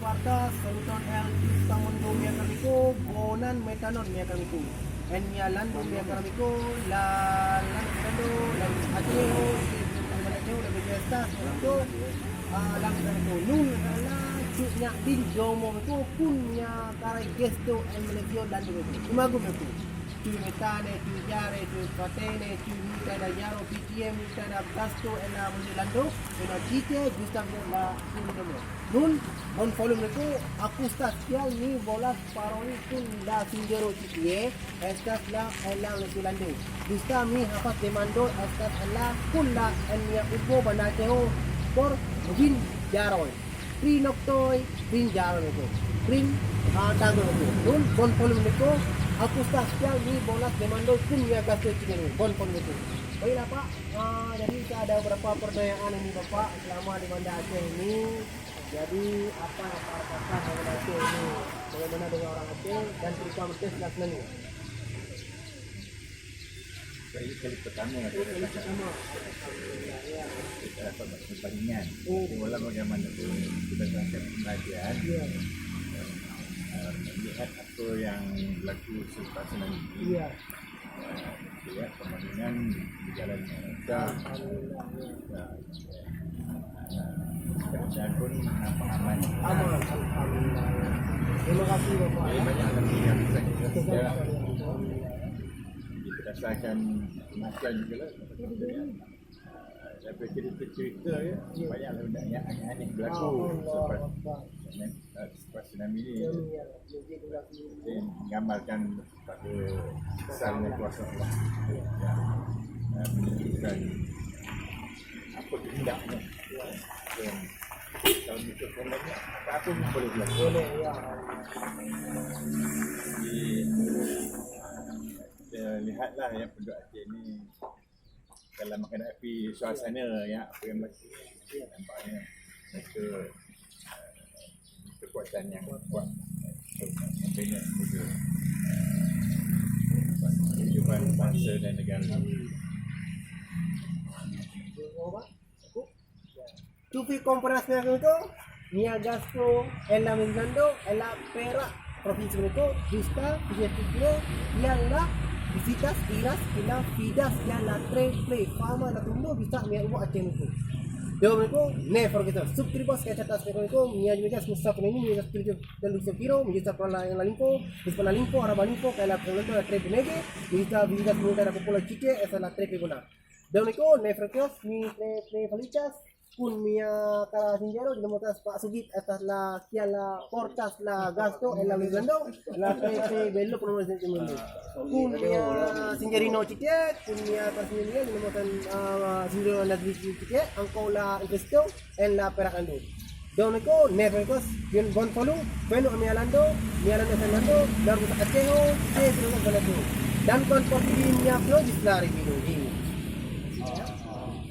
cuartas, Sonton el Istamondo mia kamiku, Bonan metanon mia kamiku. En mia lando mia kamiku, la lando, la ateo, la belleza, itu lang kamiku. Nun la cuknya din jomo itu punya karai gesto en melekio lando itu. Imago itu. Tu metane, tu jare, tu patene, tu mita da yaro PTM, mita da tasto en la lando, en chite, gusta la punto. Nun on follow itu aku start sial ni bola paroni pun la sinjero chite, estas la en la lando. Gusta mi hapas demando estas la pun la en ya ubo banateo por bin jaro. Prin oktoi, bin jaro itu. Prin tango itu. Nun on follow itu aku start sial ni bola demando pun ya gasto chite ni. Bon pon itu. Baiklah Pak, jadi kita ada beberapa pertanyaan ini Bapak selama di Banda Aceh ini. Jadi apa Banda Aceh ini, bagaimana dengan orang Aceh dan cerita Aceh selatan ini? Kali pertama kita dapat perbandingan. Walau bagaimana pun kita dapat pengajian, melihat apa yang berlaku selepas ini. Lihat perbandingan berjalan lancar. Dan pun aman. Alhamdulillah. Terima kasih Bapak. Jadi banyak lagi yang bisa kita rasakan kematian juga lah. Daripada cerita-cerita ya, banyaklah benda yang aneh-aneh berlaku selepas tsunami ni. Dia menggambarkan pada besarnya kuasa Allah yang menunjukkan apa kehendaknya. Dan kalau ikut kehendaknya, apa-apa pun boleh berlaku. Jadi lihatlah yang penduduk Aceh ni dalam menghadapi suasana yang apa yang berlaku, nampaknya mereka kekuatan yang kuat untuk membina juga kehidupan bangsa dan negara. Tupi komponasnya itu Mia Gasto, Ella Mendando, Ella Perak, provinsi itu, Justa, Vijayapura, yang lah visitas iras ila fidas yang la tre fama la tundo bisa mia uwa Aceh itu. Yo mereka ne forgetar subtribos que chatas mereka mia juga musta ini mia spiritu dan luso kiro mia pala yang lalimpo, dispona limpo araba limpo que la problema la tre nege, bisa visitas muda la popular chique esa la tre guna. Yo mereka ne forgetar mi tre felichas pun mia kala sinjero di motas Pak Sugit atas la kian la portas la gasto en la ligando la tre bello pronunciación de mundo pun mia sinjerino chique pun mia personalidad di motan sinjero la chique angko la investo en la perakando doneko nevercos bien bon follow bueno mia lando Fernando dan Aceh se sudah berlaku dan kon porti mia flow di lari video ini